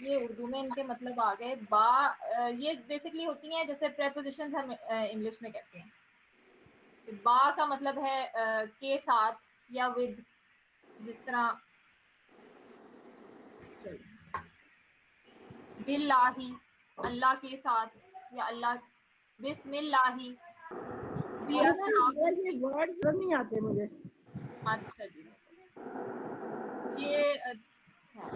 یہ اردو میں ان کے مطلب آ گئے. با یہ بیسکلی ہوتی ہیں جیسے پریپوزیشنز ہم انگلش میں کہتے ہیں. با کا مطلب ہے کے ساتھ یا ود, جس طرح باللہ اللہ کے ساتھ, یا اللہ بسم اللہ بھی اصحاب. یہ ورڈ نہیں آتے مجھے. اچھا جی, یہ اچھا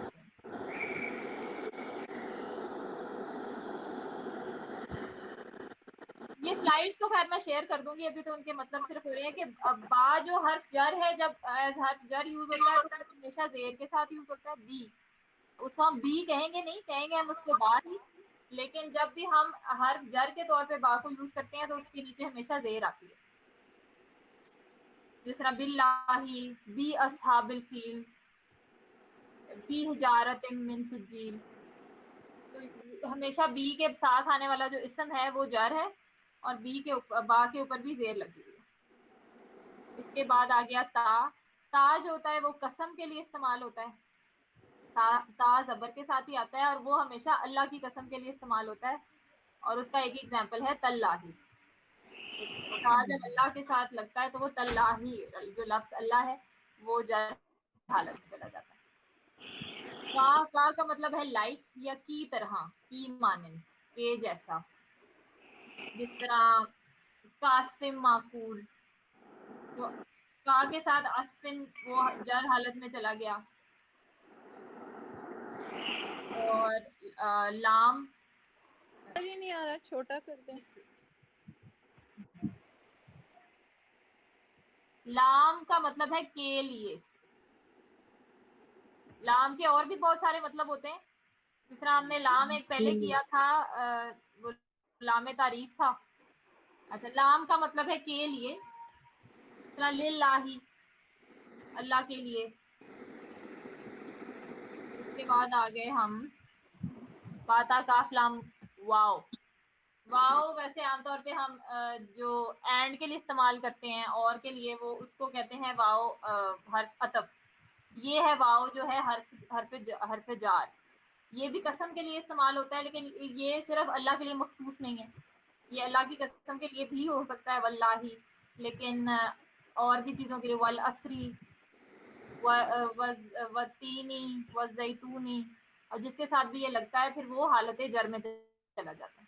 یہ سلائڈس تو خیر میں شیئر کر دوں گی, ابھی تو ان کے مطلب صرف ہو رہے ہیں کہ با جو حرف جر ہے جب ایز حرف جر یوز ہوتا ہے تو ہمیشہ زیر کے ساتھ یوز ہوتا ہے. بی اس کو ہم بی کہیں گے نہیں, کہیں گے ہم اس کو با ہی, لیکن جب بھی ہم حرف جر کے طور پہ با کو یوز کرتے ہیں تو اس کے نیچے ہمیشہ زیر آتی ہے. جس طرح باللہ, بی اصحاب الفیل, بی حجارت من سجیل. تو ہمیشہ بی کے ساتھ آنے والا جو اسم ہے وہ جر ہے, اور بی کے با کے اوپر بھی زیر لگی ہوئی ہے. اس کے بعد آ گیا تا. تا جو ہوتا ہے وہ قسم کے لیے استعمال ہوتا ہے. تا زبر کے ساتھ ہی آتا ہے اور وہ ہمیشہ اللہ کی قسم کے لیے استعمال ہوتا ہے, اور اس کا ایک ایگزامپل ہے تاللہ. تا جب اللہ کے ساتھ لگتا ہے تو وہ تاللہ, جو لفظ اللہ ہے وہ جر حالت میں چلا جاتا ہے. کا کا مطلب ہے لائک یا کی طرح, کی مانند, کے جیسا. جس طرح کاسفم معقول, تو کا کے ساتھ اسفن وہ جر حالت میں چلا گیا. اور لام, یہ نہیں آ رہا, چھوٹا کر دیں. لام کا مطلب ہے کے لیے. لام کے اور بھی بہت سارے مطلب ہوتے ہیں, جس طرح ہم نے لام ایک پہلے کیا تھا, وہ لام تعریف تھا. اچھا, لام کا مطلب ہے کے لیے. للہ, اللہ کے لیے. اس کے بعد آگئے ہم باتا کاف لام واو. واو ویسے عام طور پہ ہم جو اینڈ کے لیے استعمال کرتے ہیں اور کے لیے, وہ اس کو کہتے ہیں واو حرف عطف. یہ ہے واو جو ہے حرف جار. یہ بھی قسم کے لیے استعمال ہوتا ہے, لیکن یہ صرف اللہ کے لیے مخصوص نہیں ہے. یہ اللہ کی قسم کے لیے بھی ہو سکتا ہے واللہ, لیکن اور بھی چیزوں کے لیے والعصری والتینی والزیتونی, اور جس کے ساتھ بھی یہ لگتا ہے پھر وہ حالت جر میں چلا جاتا ہے.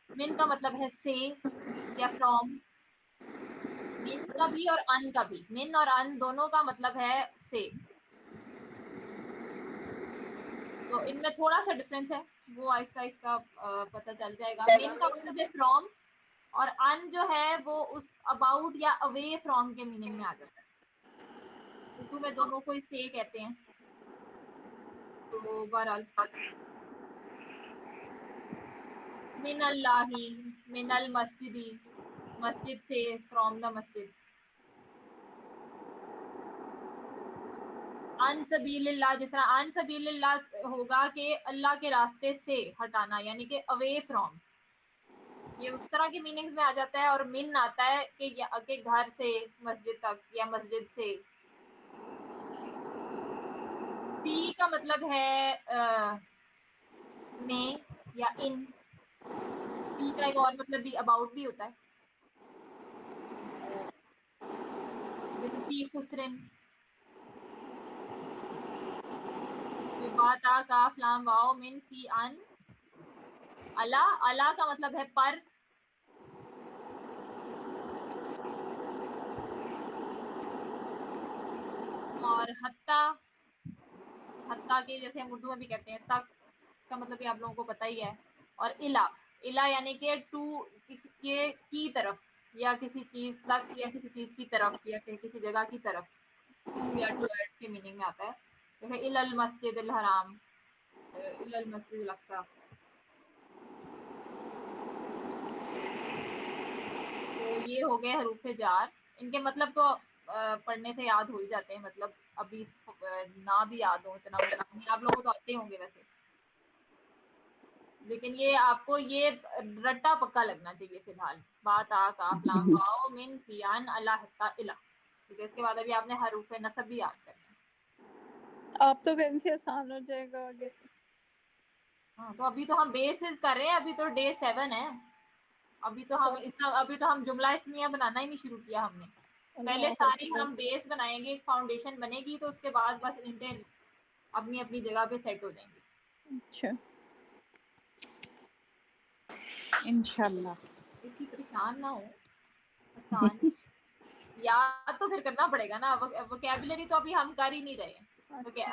من کا مطلب ہے سے یا فرام. من کا بھی اور ان کا بھی, من اور ان دونوں کا مطلب ہے سے. تو ان میں تھوڑا سا ڈفرینس ہے, وہ آہستہ آہستہ پتہ چل جائے گا. من کا مطلب ہے فرام, اور ان جو ہے وہ اس اباؤٹ یا اوے فرام کے میننگ میں آ جاتا ہے. اردو میں دونوں کو سے کہتے ہیں. تو بہرحال من اللہ, من المسجد, مسجد سے, فرام دا مسجد. ان سبیل اللہ, جس طرح ان سبیل اللہ ہوگا کہ اللہ کے راستے سے ہٹانا, یعنی کہ اوے فرام. یہ اس طرح کے میننگز میں آ جاتا ہے. اور من آتا ہے کہ گھر سے مسجد تک یا مسجد سے. فی کا مطلب ہے میں یا ان. فی کا ایک اور مطلب بھی اباؤٹ بھی ہوتا ہے, جیسے فی خسرن. باتا کاف لام واو من فی ان. اللہ کا مطلب ہے پر. اور حتیٰ کے جیسے ہم اردو میں بھی کہتے ہیں تک کا مطلب بھی آپ لوگوں کو پتہ ہی ہے. اور الا یعنی کہ ٹو کی طرف, یا کسی چیز تک, یا کسی چیز کی طرف, یا کسی جگہ کی طرف. ٹو یا ٹو ایٹ کے میننگ میں آتا ہے. جیسے الی المسجد الحرام, الی المسجد الاقصی. تو یہ ہو گئے حروف جار. ان کے مطلب تو پڑھنے سے یاد ہو ہی جاتے ہیں, مطلب ابھی نہ بھی یاد ہو اتنا آپ لوگوں کو تو آتے ہوں گے ویسے, لیکن یہ آپ کو یہ رٹا پکا لگنا چاہیے فی الحال. باتا کاف لام واو من فی ان اللہ حتی الہ. ٹھیک ہے, اس کے بعد ابھی آپ نے حروف نصب بھی یاد کرنا ہے. آپ تو کہیں تھے آسان ہو جائے گا آگے سے. ہاں تو ابھی تو ہم بیسز کر رہے ہیں, ابھی تو ڈے 7 ہے, ابھی تو ہم جملہ اسمیہ بنانا ہی نہیں شروع کیا ہم نے. پہلے ساری ہم بیس بنائیں گے, ایک فاؤنڈیشن بنے گی, تو اس کے بعد بس انٹیں اپنی اپنی جگہ پہ سیٹ ہو جائیں گے. اچھا انشاءاللہ. اتنی پریشان نہ ہو, آسان یاد تو پھر کرنا پڑے گا نا. ووکیبلری تو ابھی ہم کر ہی نہیں رہے,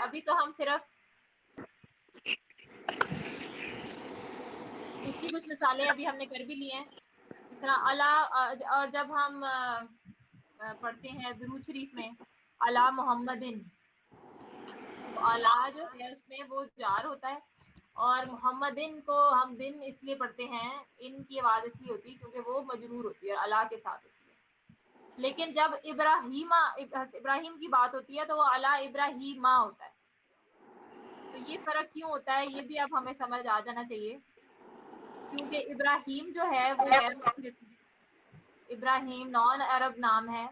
ابھی تو ہم صرف اس کی کچھ مثالیں ابھی ہم نے کر بھی لی ہیں. اس طرح اللہ, اور جب ہم پڑھتے ہیں درود شریف میں علی محمدن, تو اللہ جو ہے اس میں وہ جار ہوتا ہے, اور محمدن کو ہم دن اس لیے پڑھتے ہیں, ان کی آواز اس لیے ہوتی ہے کیونکہ وہ مجرور ہوتی ہے اور اللہ کے ساتھ ہوتی ہے. لیکن جب ابراہیم کی بات ہوتی ہے تو وہ علی ابراہیمہ ہوتا ہے. تو یہ فرق کیوں ہوتا ہے یہ بھی اب ہمیں سمجھ آ جانا چاہیے, کیونکہ ابراہیم جو ہے وہ غیر منصرف, ابراہیم نان عرب نام ہے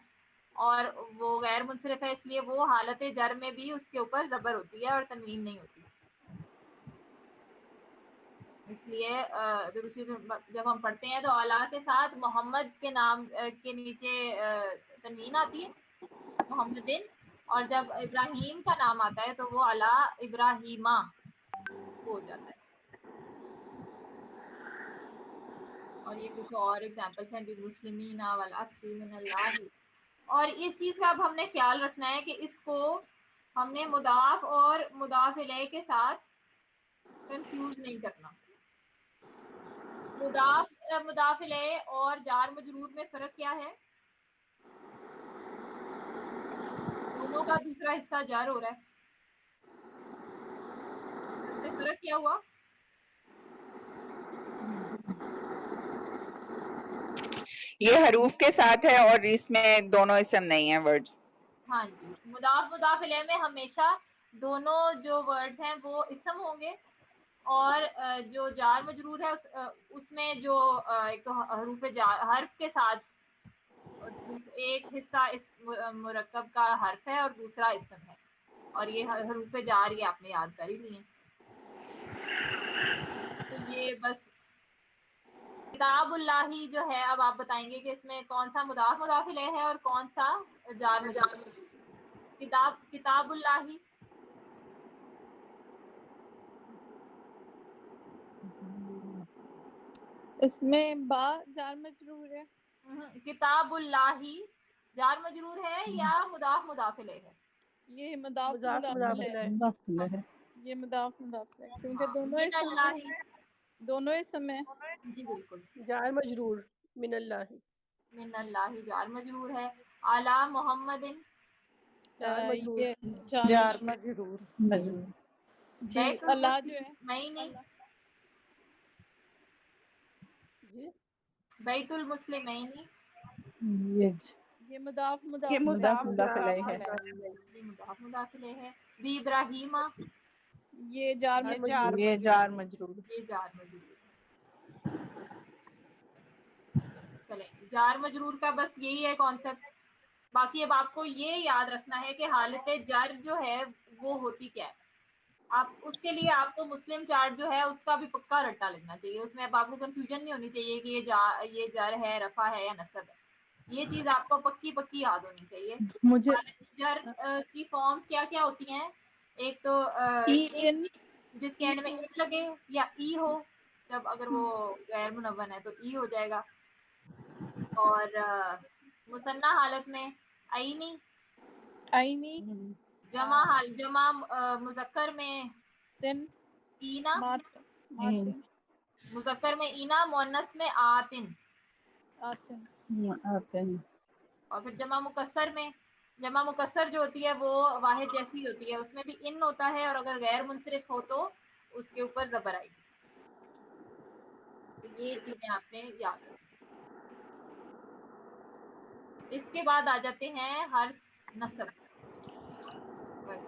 اور وہ غیر منصرف ہے, اس لیے وہ حالت جر میں بھی اس کے اوپر زبر ہوتی ہے اور تنوین نہیں ہوتی. اس لیے جب ہم پڑھتے ہیں تو اعلیٰ کے ساتھ محمد کے نام کے نیچے تنوین آتی ہے, محمدن, اور جب ابراہیم کا نام آتا ہے تو وہ علی ابراہیمہ ہو جاتا ہے. اور یہ کچھ اور ایگزامپلس ہیں, مسلمین والعصر من اللہ. اور اس چیز کا اب ہم نے خیال رکھنا ہے کہ اس کو ہم نے مضاف اور مضاف الیہ کے ساتھ کنفیوز نہیں کرنا. مضاف الیہ اور جار مجرور میں فرق کیا ہے؟ دونوں کا دوسرا حصہ جار ہو رہا ہے, اس میں فرق کیا ہوا؟ یہ حروف کے ساتھ ہے اور اس میں دونوں اسم نہیں ہیں ورڈ. ہاں جی, مضاف الیہ میں ہمیشہ دونوں جو ورڈز ہیں وہ اسم ہوں گے, اور جو جار مجرور ہے اس میں جو ایک تو حرف کے ساتھ ایک حصہ اس مرکب کا حرف ہے اور دوسرا اسم ہے, اور یہ حروف جار یہ آپ نے یاد کر ہی لیے. تو یہ بس کتاب اللہ جو ہے, اب آپ بتائیں گے کہ اس میں کون سا مضاف الیہ ہے اور کون سا جار مجرور. کتاب اللہ, اس میں با جار مجرور ہے. کتاب اللہ جار مجرور ہے یا مضاف الیہ ہے؟ یہ مضاف مضاف الیہ الیہ. ہے. یہ مضاف ہے کیونکہ ہاں, دونوں من اسم اللہ, ہیں, دونوں اسم ہیں. جی بالکل, جار مجرور من اللہ, من اللہ جار مجرور ہے. اعلی محمد, جار مجرور. یہ جار مجرور. جی بیت اللہ جو ہے المسلمین, جی بیت المسلمین, یہ مضاف یہ مضاف مضاف ہے. الیہ. یہ مضاف الیہ ہے. بی ابراہیمہ, یہ جار یہ مجرور. جار مجرور. یہ جار مجرور. چلیں, جار مجرور کا بس یہی ہے کانسیپٹ. باقی اب آپ کو یہ یاد رکھنا ہے کہ حالت جر جو ہے وہ ہوتی کیا ہے. آپ اس کے لیے آپ کو مسلم چارٹ جو ہے اس کا بھی پکا رٹا لگنا چاہیے, اس میں اب آپ کو کنفیوژن نہیں ہونی چاہیے کہ یہ جر ہے, رفع ہے یا نصب ہے. یہ چیز آپ کو پکی یاد ہونی چاہیے. مجھے جر کی فارمز کیا کیا ہوتی ہیں؟ ایک تو ان جس کے اینڈ میں ان لگے یا ای ہو, جب اگر وہ غیر منون ہے تو ای ہو جائے گا. اور مثنیٰ حالت میں عینی, عینی, جمع مذکر میں تن, اینا, ماتن, مذکر میں اینا, مؤنث میں آتن. آتن. اور پھر جمع مکسر جو ہوتی ہے وہ واحد جیسی ہوتی ہے, اس میں بھی ان ہوتا ہے, اور اگر غیر منصرف ہو تو اس کے اوپر زبر آئے گی. تو یہ چیزیں آپ نے یاد رکھیں. اس کے بعد آ جاتے ہیں حرف نصب. بس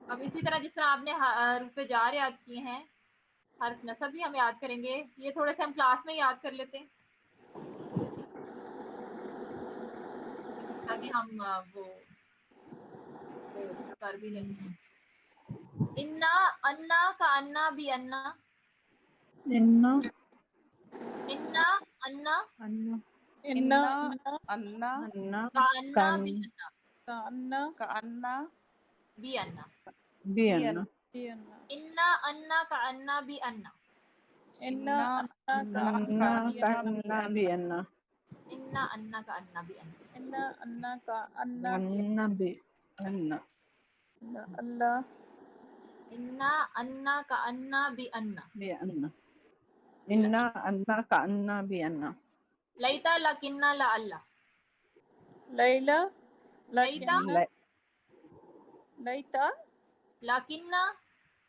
اب اسی طرح جس طرح آپ نے حروف جار یاد کیے ہیں, حرف نصب بھی ہم یاد کریں گے. یہ تھوڑے سے ہم کلاس میں یاد کر لیتے ہیں تاکہ ہم وہ تو کر بھی لیں گے. انا انا کا انا بھی انا. انا انا انا إنا إنا إنا أنا انا کا انا بھی کان انا. كأن كأن بھی انا. بھی بأن انا بأن انا انا کا انا بھی انا. إنا إنا أنا انا كأن کان بھی انا انا انا کا انا بھی انا. إنا أنا كأن انا بھی انا الله انا انا کا انا بھی انا. بھی انا انا انا کان بھی انا لیتا لکنہ لا اللہ. ليلى لیتا لكن ليتا لکنہ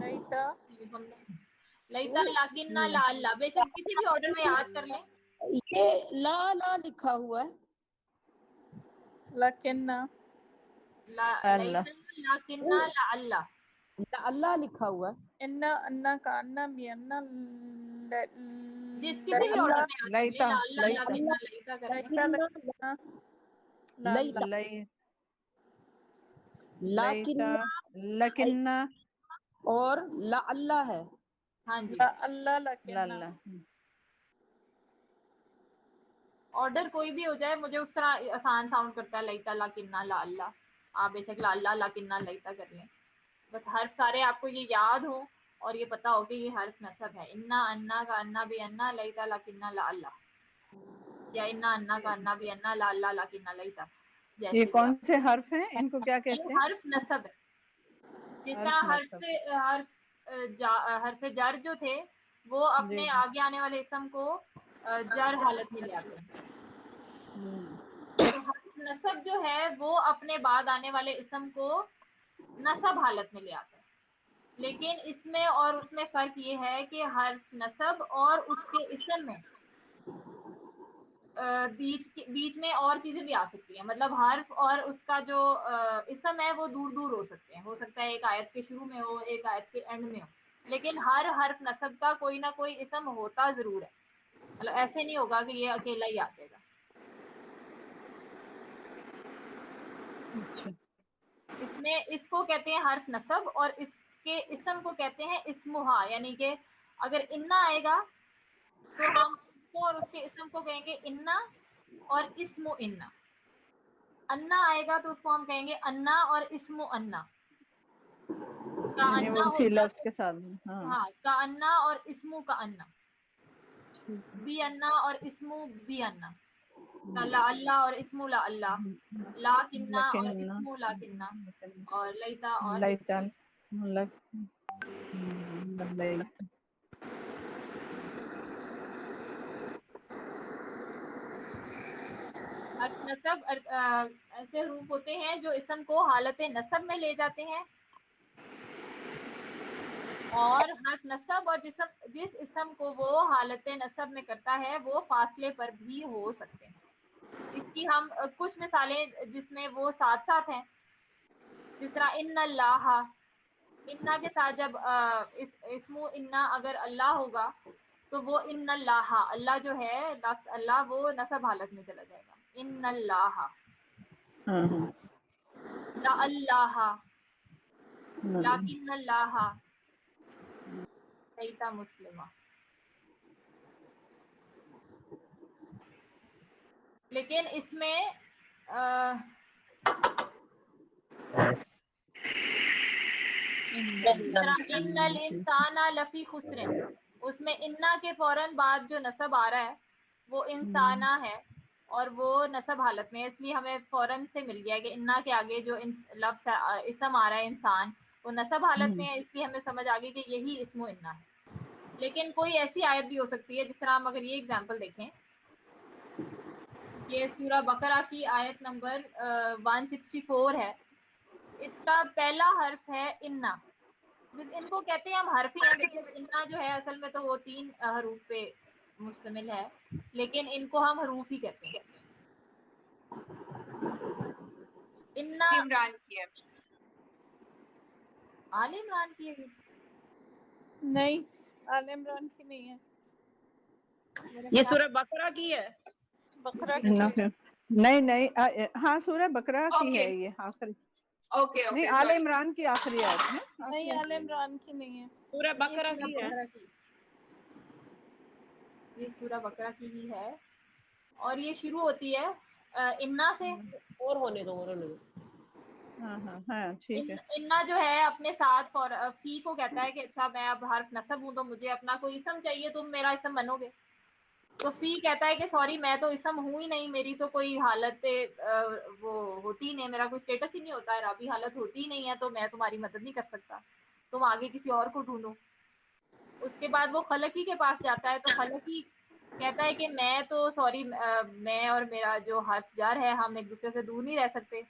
ليتا لیتا لکنہ لا اللہ. بے شک کسی بھی آرڈر میں یاد کر لیں. یہ لا لا لکھا ہوا ہے. لكن لیتا اللہ لکنہ لا اللہ. اللہ لکھا ہوا ہے. إنا أنا كأن بأن جس کسی بھی آرڈر میں یاد کر لیں. لیتا لا اللہ لیتا لکنہ لیتا کر لیں. ليتا لا لیتا لئی لیکن لیتا لیکن اور لا اللہ ہے. ہاں جی. لا الله لكن لالا آرڈر کوئی بھی ہو جائے مجھے اس طرح آسان ساؤنڈ کرتا ہے. لیتا لکنہ لا اللہ. آپ بے شک لا اللہ لکنہ لیتا کر لیں. بس حرف سارے آپ کو یہ یاد ہو اور یہ پتا ہو کہ یہ حرف نصب ہے. انا انا کا انا بھی انا لیتا لکنہ لا اللہ. یا انا انا کا انا بھی انا لا اللہ لکنہ لیتا. یہ جیسے بھی کون آپ. سے حرف ہیں؟ ان کو کیا یہ کہتے ہیں؟ حرف نصب ہے. جس حرف طرح نصب. حرف جر جو تھے وہ اپنے جی آگے آنے والے اسم کو جر حالت میں لے آتے ہیں. تو حرف نصب جو ہے وہ اپنے بعد آنے والے اسم کو نصب حالت میں لے آتا ہے. لیکن اس میں اور اس میں فرق یہ ہے کہ حرف نصب اور اس کے اسم میں بیچ میں اور چیزیں بھی آ سکتی ہیں. مطلب حرف اور اس کا جو اسم ہے وہ دور دور ہو سکتے ہیں. ہو سکتا ہے ایک آیت کے شروع میں ہو, ایک آیت کے اینڈ میں ہو, لیکن ہر حرف نصب کا کوئی نہ کوئی اسم ہوتا ضرور ہے. مطلب ایسے نہیں ہوگا کہ یہ اکیلا ہی آ جائے گا. اچھا اس میں اس کو کہتے ہیں حرف نصب اور اس کے اسم کو کہتے ہیں اسمہا. یعنی کہ اگر انا آئے گا تو ہم اس کو اور اس کے اسم کو کہیں گے انا اور اسم انا. انا آئے گا تو اس کو ہم کہیں گے انا اور اسم انا. کا یعنی وہ انا اسی ہوگا لفظ تو کے ساتھ. ہاں ہاں کا انا اور اسم کا انا. بی انا اور اسم بی انا. لا اللہ اور اسم لا اللہ. لا کنہ اور اسم لا کنہ. اور لیتا اور لیتا اسم. لیتا حرف نصب ایسے حروف ہوتے ہیں جو اسم کو حالت نصب میں لے جاتے ہیں. اور حرف نصب اور جس اسم کو وہ حالت نصب میں کرتا ہے وہ فاصلے پر بھی ہو سکتے ہیں. اس کی ہم کچھ مثالیں جس میں وہ ساتھ ساتھ ہیں. جس طرح ان اللہ. انا کے ساتھ جب اسم انا اگر اللہ ہوگا تو وہ ان اللہ, اللہ جو ہے لفظ اللہ وہ نصب حالت میں چلا جائے گا. ان اللہ. لا اللہ لیکن اللہ. لیتا مسلمہ. لیکن اس میں ان الانسان لفی خسر, اس میں انا کے فوراً بعد جو نصب آ رہا ہے وہ انسانہ ہے اور وہ نصب حالت میں, اس لیے ہمیں فوراً سے مل گیا کہ انا کے آگے جو لفظ اسم آ رہا ہے انسان وہ نصب حالت میں ہے. اس لیے ہمیں سمجھ آ گئی کہ یہی اسم و انا ہے. لیکن کوئی ایسی آیت بھی ہو سکتی ہے, جس طرح ہم اگر یہ اگزامپل دیکھیں, یہ سورہ بقرہ کی آیت نمبر 164 ہے. اس کا پہلا حرف ہے انا. ان کو کہتے ہیں ہم حرف ہی ہیں, لیکن انا جو ہے اصل میں تو وہ 3 حروف پہ مشتمل ہے, لیکن ان کو ہم حروف ہی کہتے ہیں. انا عمران کی ہے. آل عمران کی ہے. نہیں آل عمران کی نہیں ہے, میرے یہ خیال سورہ بقرہ کی ہے. بقرہ کی ہے. نہیں ہاں سورہ بقرہ کی ہے یہ آخری. اوکے نہیں آل عمران کی آخری آیت ہے. نہیں آل عمران کی نہیں ہے. سورہ یہ بقرہ سورہ کی ہے. بقرہ کی، یہ سورہ بقرہ کی ہی ہے، اور یہ شروع ہوتی ہے انا سے. اور ہونے دو. ہاں ٹھیک ہے. انا جو ہے اپنے ساتھ فی کو کہتا ہے کہ اچھا میں اب حرف نصب ہوں تو مجھے اپنا کوئی اسم چاہیے، تم میرا اسم بنو گے. تو فی کہتا ہے کہ سوری میں تو اسم ہوں ہی نہیں، میری تو کوئی حالت وہ ہوتی ہی نہیں، میرا کوئی اسٹیٹس ہی نہیں ہوتا ہے، رابی حالت ہوتی ہی نہیں ہے، تو میں تمہاری مدد نہیں کر سکتا، تم آگے کسی اور کو ڈھونڈو. اس کے بعد وہ خلقی کے پاس جاتا ہے، تو خلقی کہتا ہے کہ میں تو سوری میں اور میرا جو حرف جر ہے ہم ایک دوسرے سے دور نہیں رہ سکتے،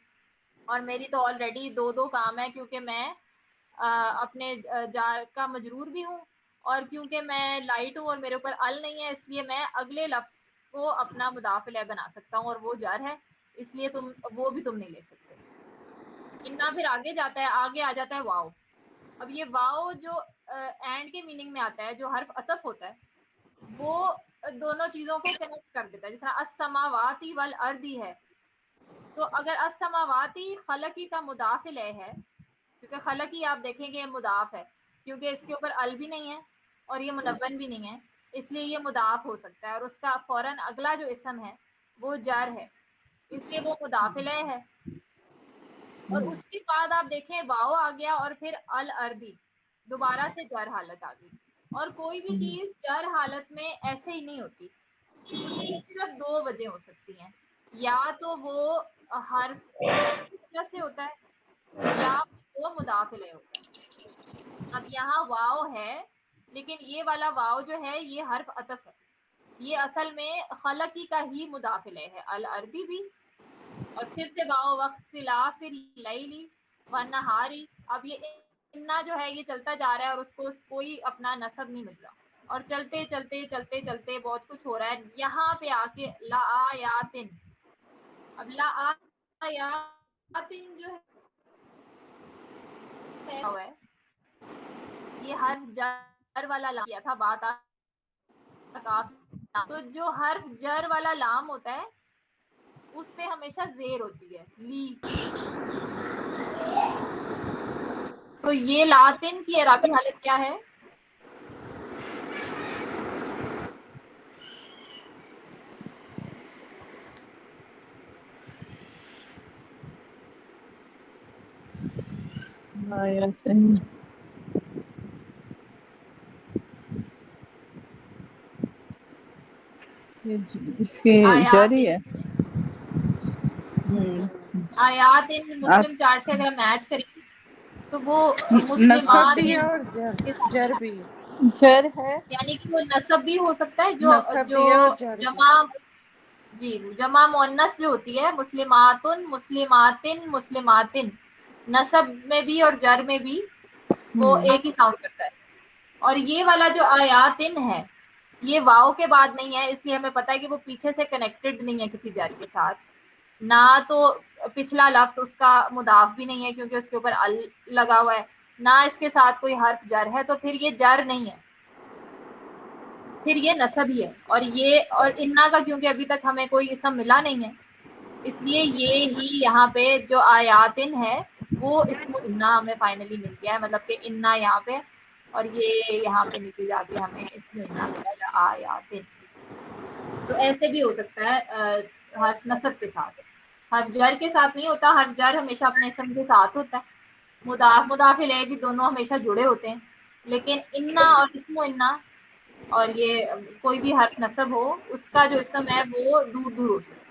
اور میری تو آلریڈی دو کام ہے، کیونکہ میں اپنے جار کا مجرور بھی ہوں، اور کیونکہ میں لائٹ ہوں اور میرے اوپر ال نہیں ہے، اس لیے میں اگلے لفظ کو اپنا مضاف الیہ بنا سکتا ہوں، اور وہ جر ہے، اس لیے وہ بھی تم نہیں لے سکتے. انا پھر آگے جاتا ہے، آگے آ جاتا ہے واو. اب یہ واو جو اینڈ کے میننگ میں آتا ہے، جو حرف عطف ہوتا ہے، وہ دونوں چیزوں کو کنیکٹ کر دیتا ہے. جس طرح السماواتی والارضی ہے، تو اگر السماواتی خلقی کا مضاف الیہ ہے، کیونکہ خلقی آپ دیکھیں گے مضاف ہے، کیونکہ اس کے اوپر ال بھی نہیں ہے اور یہ منون بھی نہیں ہے، اس لیے یہ مضاف ہو سکتا ہے، اور اس کا فوراً اگلا جو اسم ہے وہ جر ہے، اس لیے وہ مضاف الیہ ہے. اور اس کے بعد آپ دیکھیں واو آ گیا، اور پھر الارضی دوبارہ سے جر حالت آ گئی. اور کوئی بھی چیز جر حالت میں ایسے ہی نہیں ہوتی، اس کی صرف دو وجہ ہو سکتی ہیں، یا تو وہ حرف کی وجہ سے ہوتا ہے، یا وہ مضاف الیہ ہوتا ہے. اب یہاں واو ہے، لیکن یہ والا واو جو ہے یہ حرف عطف ہے، یہ اصل میں خلقی کا ہی مضاف الیہ ہے، الارضی بھی، اور پھر سے واو واختلاف اللیل والنہاری. اب یہ انا جو ہے یہ چلتا جا رہا ہے، اور اس کو کوئی اپنا نصب نہیں مل رہا، اور چلتے چلتے چلتے چلتے بہت کچھ ہو رہا ہے. یہاں پہ آ کے لا آیاتن، اب لا آیاتن جو ہے یہ حرف جر والا لام کیا تھا بات تو جو حرف جر والا لام ہوتا ہے اس پہ ہمیشہ زیر ہوتی ہے، لی. تو یہ لاتن کی اعرابی حالت کیا ہے؟ اس کی جاری ہے. آیات ان مسلم چارٹ سے اگر ہم میچ کریں تو وہ نصب مسلمات بھی ہے اور جر بھی ہے. جر ہے، یعنی کہ وہ نصب بھی ہو سکتا ہے، نصب جو بھی ہے اور جر بھی. جمع جی جمع مؤنث جو ہوتی ہے مسلماتن مسلماتن مسلماتن، نصب میں بھی اور جر میں بھی وہ ایک ہی ساؤنڈ کرتا ہے. اور یہ والا جو آیاتن ہے یہ واو کے بعد نہیں ہے، اس لیے ہمیں پتہ ہے کہ وہ پیچھے سے کنیکٹڈ نہیں ہے کسی جر کے ساتھ، نہ تو پچھلا لفظ اس کا مضاف بھی نہیں ہے کیونکہ اس کے اوپر ال لگا ہوا ہے، نہ اس کے ساتھ کوئی حرف جر ہے، تو پھر یہ جر نہیں ہے، پھر یہ نصب ہی ہے. اور انا کا کیونکہ ابھی تک ہمیں کوئی اسم ملا نہیں ہے، اس لیے یہ ہی یہاں پہ جو آیاتن ہے وہ اسم انا ہمیں فائنلی مل گیا ہے، مطلب کہ انا یہاں پہ، اور یہ یہاں پہ نیچے جا کے ہمیں اسم انا ملا آیاتن. تو ایسے بھی ہو سکتا ہے حرف نصب کے ساتھ، حرف جر کے ساتھ نہیں ہوتا، حرف جر ہمیشہ اپنے اسم کے ساتھ ہوتا ہے، مضاف الیہ بھی دونوں ہمیشہ جڑے ہوتے ہیں، لیکن انا اور اسم انا اور یہ کوئی بھی حرف نصب ہو اس کا جو اسم ہے وہ دور دور ہو سکتا ہے.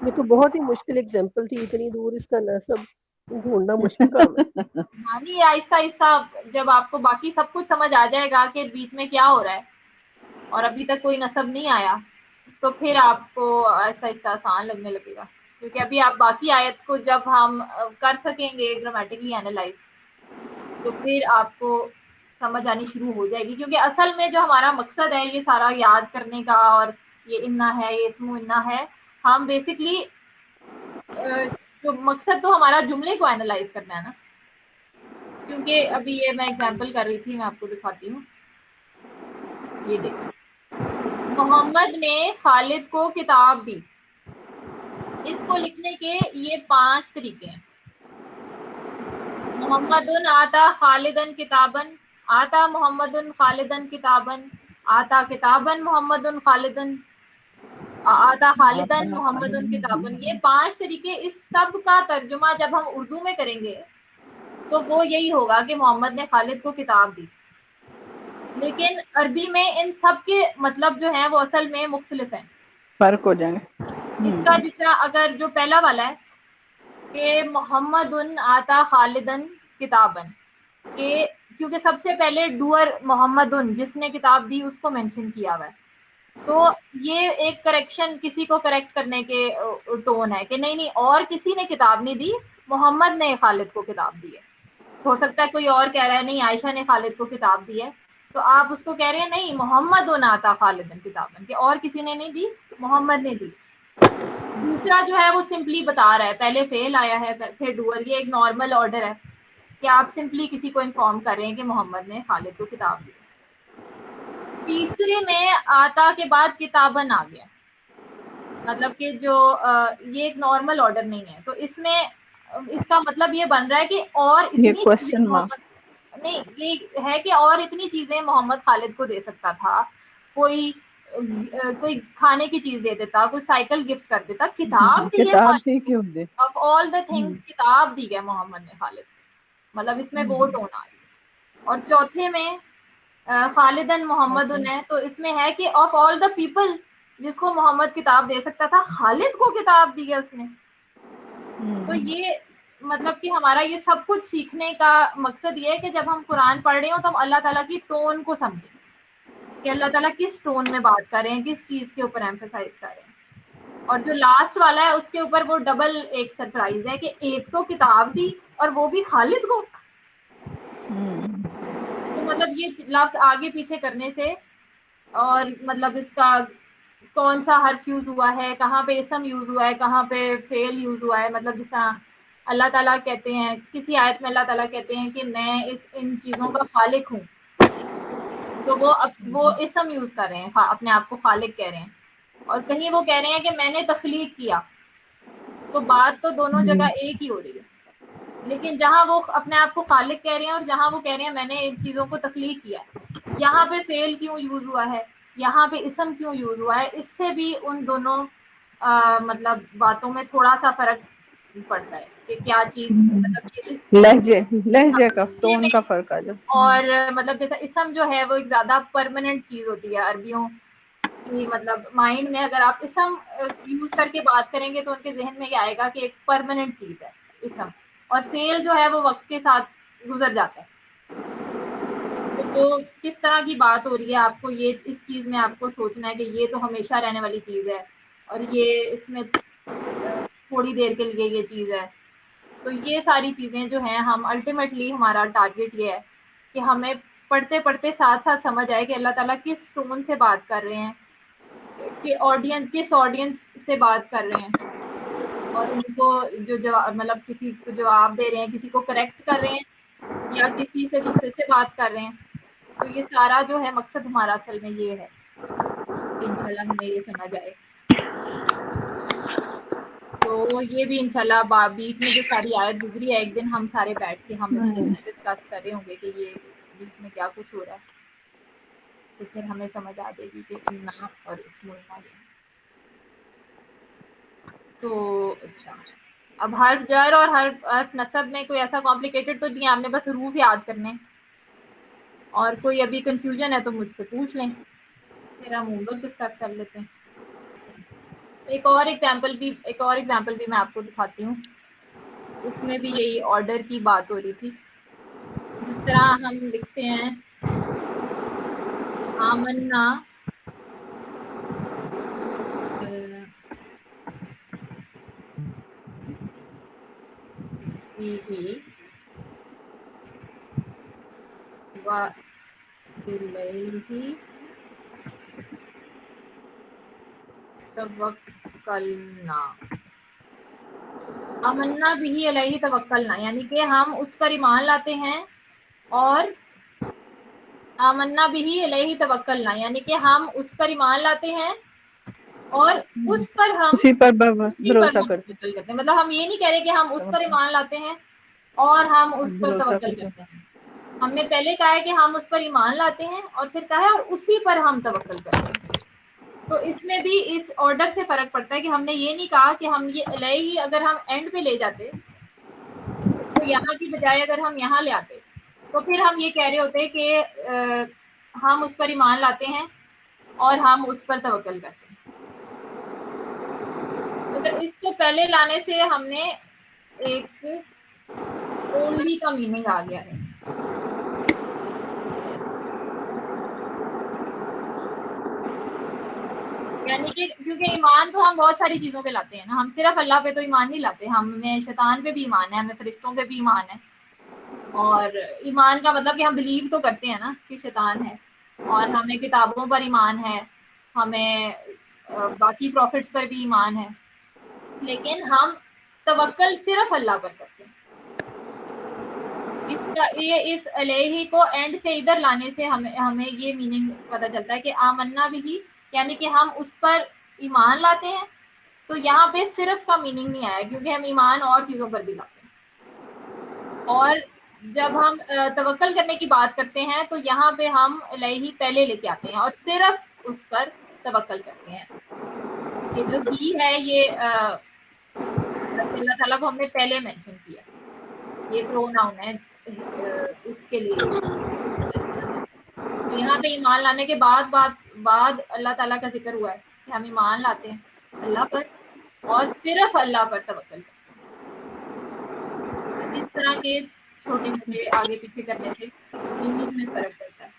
یہ تو بہت ہی مشکل اگزامپل تھی، اتنی دور اس کا نصب ڈھونڈنا مشکل کام ہے. ہاں جی، آہستہ آہستہ جب آپ کو باقی سب کچھ سمجھ آ جائے گا کہ بیچ میں کیا ہو رہا ہے اور ابھی تک کوئی نصب نہیں آیا، تو پھر آپ کو آہستہ آہستہ آسان لگنے لگے گا، کیونکہ ابھی آپ باقی آیت کو جب ہم کر سکیں گے گرامیٹیکلی اینالائز تو پھر آپ کو سمجھ آنی شروع ہو جائے گی. کیونکہ اصل میں جو ہمارا مقصد ہے یہ سارا یاد کرنے کا، اور یہ انا ہے، یہ اسم انا ہے، ہم بیسکلی جو مقصد تو ہمارا جملے کو اینالائز کرنا ہے نا، کیونکہ ابھی یہ میں ایگزامپل کر رہی تھی، میں آپ کو دکھاتی ہوں. یہ دیکھیں، محمد نے خالد کو کتاب دی. اس کو لکھنے کے یہ 5 طریقے ہیں. محمد آتا خالدن کتابن، آتا محمد خالدن کتابن، آتا کتابن محمد خالدن، آتا خالدن محمد کتابن. یہ 5 طریقے، اس سب کا ترجمہ جب ہم اردو میں کریں گے تو وہ یہی ہوگا کہ محمد نے خالد کو کتاب دی. لیکن عربی میں ان سب کے مطلب جو ہیں وہ اصل میں مختلف ہیں، فرق ہو جائیں گے. اس کا جس طرح اگر جو پہلا والا ہے کہ محمد آتا خالدن کتابن، کہ کیونکہ سب سے پہلے ڈوئر محمد جس نے کتاب دی اس کو مینشن کیا ہوا ہے، تو یہ ایک کریکشن کسی کو کریکٹ کرنے کے ٹون ہے کہ نہیں اور کسی نے کتاب نہیں دی، محمد نے خالد کو کتاب دی ہے. ہو سکتا ہے کوئی اور کہہ رہا ہے نہیں عائشہ نے خالد کو کتاب دی ہے، تو آپ اس کو کہہ رہے ہیں نہیں محمد آتا خالدن کتابن، کہ اور کسی نے نہیں دی، محمد نے دی. دوسرا جو ہے وہ سمپلی بتا رہا ہے، پہلے فعل آیا ہے پھر ڈوئر، یہ ایک نارمل آرڈر ہے کہ آپ سمپلی کسی کو انفارم کر رہے ہیں کہ محمد نے خالد کو کتاب دی. تیسرے میں آتا کے بعد کتابن آ گیا، مطلب کہ جو یہ ایک نارمل آرڈر نہیں ہے، تو اس میں اس کا مطلب یہ بن رہا ہے کہ اور اتنی چیزیں محمد نہیں، یہ ہے کہ اور اتنی چیزیں محمد خالد کو دے سکتا تھا. کوئی کھانے کی چیز دے دیتا، کوئی سائیکل گفٹ کر دیتا، کتاب دی ہے خالد. آف آل دا تھنگس کتاب دی ہے محمد نے خالد، مطلب اس میں وہ ٹون آ رہی ہے. اور چوتھے میں خالدن محمد ہے، تو اس میں ہے کہ آف آل دا پیپل جس کو محمد کتاب دے سکتا تھا، خالد کو کتاب دی ہے اس نے. تو یہ مطلب کہ ہمارا یہ سب کچھ سیکھنے کا مقصد یہ ہے کہ جب ہم قرآن پڑھ رہے ہوں تو ہم اللہ تعالیٰ کی ٹون کو سمجھیں کہ اللہ تعالیٰ کس ٹون میں بات کر رہے ہیں، کس چیز کے اوپر ایمفسائز کر رہے ہیں. اور جو لاسٹ والا ہے اس کے اوپر وہ ڈبل ایک سرپرائز ہے کہ ایک تو کتاب دی اور وہ بھی خالد کو. تو مطلب یہ لفظ آگے پیچھے کرنے سے اور مطلب اس کا کون سا حرف یوز ہوا ہے، کہاں پہ اسم یوز ہوا ہے، کہاں پہ فعل یوز ہوا ہے، مطلب جس طرح اللہ تعالیٰ کہتے ہیں کسی آیت میں، اللہ تعالیٰ کہتے ہیں کہ میں ان چیزوں کا خالق ہوں، تو وہ اسم یوز کر رہے ہیں، اپنے آپ کو خالق کہہ رہے ہیں. اور کہیں وہ کہہ رہے ہیں کہ میں نے تخلیق کیا، تو بات تو دونوں جگہ ایک ہی ہو رہی ہے. لیکن جہاں وہ اپنے آپ کو خالق کہہ رہے ہیں اور جہاں وہ کہہ رہے ہیں میں نے ان چیزوں کو تخلیق کیا، یہاں پہ فعل کیوں یوز ہوا ہے، یہاں پہ اسم کیوں یوز ہوا ہے، اس سے بھی ان دونوں مطلب باتوں میں تھوڑا سا فرق پڑتا ہے کہ کیا چیز مطلب لہجے کا ٹون کا فرق آ جائے. اور مطلب جیسا اسم جو ہے وہ ایک زیادہ پرماننٹ چیز ہوتی ہے عربیوں کی، مطلب مائنڈ میں اگر آپ اسم یوز کر کے بات کریں گے تو ان کے ذہن میں یہ آئے گا کہ ایک پرماننٹ چیز ہے اسم، اور فعل جو ہے وہ وقت کے ساتھ گزر جاتا ہے. تو کس طرح کی بات ہو رہی ہے، آپ کو یہ اس چیز میں آپ کو سوچنا ہے کہ یہ تو ہمیشہ رہنے والی چیز ہے اور یہ اس میں تھوڑی دیر کے لیے یہ چیز ہے. تو یہ ساری چیزیں جو ہیں ہم الٹیمیٹلی ہمارا ٹارگیٹ یہ ہے کہ ہمیں پڑھتے پڑھتے ساتھ ساتھ سمجھ آئے کہ اللہ تعالیٰ کس ٹون سے بات کر رہے ہیں، کہ آڈینس کس آڈینس سے بات کر رہے ہیں، اور ان کو جو مطلب کسی کو جواب دے رہے ہیں، کسی کو کریکٹ کر رہے ہیں یا کسی سے غصے سے بات کر رہے ہیں. تو یہ سارا جو ہے مقصد ہمارا اصل میں یہ ہے کہ انشاءاللہ ہمیں یہ سمجھ آئے. تو یہ بھی انشاءاللہ بیچ میں جو ساری آیت گزری ہے، ایک دن ہم سارے بیٹھ کے ہم اس کو ڈسکس کر رہے ہوں گے کہ یہ بیچ میں کیا کچھ ہو رہا ہے، تو پھر ہمیں سمجھ آ جائے گی کہ انا اور اسم اللہ. تو اچھا، اب حرف جر اور حرف نصب میں کوئی ایسا کمپلیکیٹڈ تو نہیں، آپ نے بس حروف یاد کرنے، اور کوئی ابھی کنفیوژن ہے تو مجھ سے پوچھ لیں، پھر ہم ہوم ورک ڈسکس کر لیتے ہیں. ایک اور ایگزامپل بھی میں آپ کو دکھاتی ہوں، اس میں بھی یہی آرڈر کی بات ہو رہی تھی. جس طرح ہم لکھتے ہیں آمنا وَإِلَيْهِ توکلنا. آمنا بہ علیہ توکلنا یعنی کہ ہم اس پر ایمان لاتے ہیں اور آمنا بھی علیہ توکلنا یعنی کہ ہم اس پر ایمان لاتے ہیں اور اس پر ہم اسی پر بھروسہ کرتے کرتے ہیں. مطلب ہم یہ نہیں کہہ رہے کہ ہم اس پر ایمان لاتے ہیں اور ہم اس پر توکل کرتے ہیں. ہم نے پہلے کہا ہے کہ ہم اس پر ایمان لاتے ہیں اور پھر کہا ہے اور اسی پر ہم توکل کرتے ہیں. تو اس میں بھی اس آرڈر سے فرق پڑتا ہے کہ ہم نے یہ نہیں کہا کہ ہم یہ علیہ اگر ہم اینڈ پہ لے جاتے اس کو یہاں کی بجائے اگر ہم یہاں لے آتے تو پھر ہم یہ کہہ رہے ہوتے کہ ہم اس پر ایمان لاتے ہیں اور ہم اس پر توکل کرتے ہیں. مگر اس کو پہلے لانے سے ہم نے ایک اونلی کا میننگ آ گیا ہے. یعنی کہ کیونکہ ایمان تو ہم بہت ساری چیزوں پہ لاتے ہیں نا, ہم صرف اللہ پہ تو ایمان نہیں لاتے, ہمیں شیطان پہ بھی ایمان ہے, ہمیں فرشتوں پہ بھی ایمان ہے. اور ایمان کا مطلب کہ ہم بلیو تو کرتے ہیں نا کہ شیطان ہے, اور ہمیں کتابوں پر ایمان ہے, ہمیں باقی پروفٹس پر بھی ایمان ہے, لیکن ہم توکل صرف اللہ پر کرتے ہیں. اس علیہ کو اینڈ سے ادھر لانے سے ہمیں یہ میننگ پتہ چلتا ہے کہ آمنا بھی یعنی کہ ہم اس پر ایمان لاتے ہیں. تو یہاں پہ صرف کا میننگ نہیں آیا کیونکہ ہم ایمان اور چیزوں پر بھی لاتے ہیں. اور جب ہم توکل کرنے کی بات کرتے ہیں تو یہاں پہ ہم علیہ پہلے لے کے آتے ہیں اور صرف اس پر توکل کرتے ہیں. یہ جو ہی ہے یہ اللہ تعالیٰ کو ہم نے پہلے مینشن کیا, یہ پروناؤن ہے اس کے لیے. تو یہاں پہ ایمان لانے کے بعد اللہ تعالیٰ کا ذکر ہوا ہے کہ ہم ایمان لاتے ہیں اللہ پر اور صرف اللہ پر توکل کرتے ہیں. اس طرح کے چھوٹے موٹے آگے پیچھے کرنے سے میننگ میں فرق پڑتا ہے.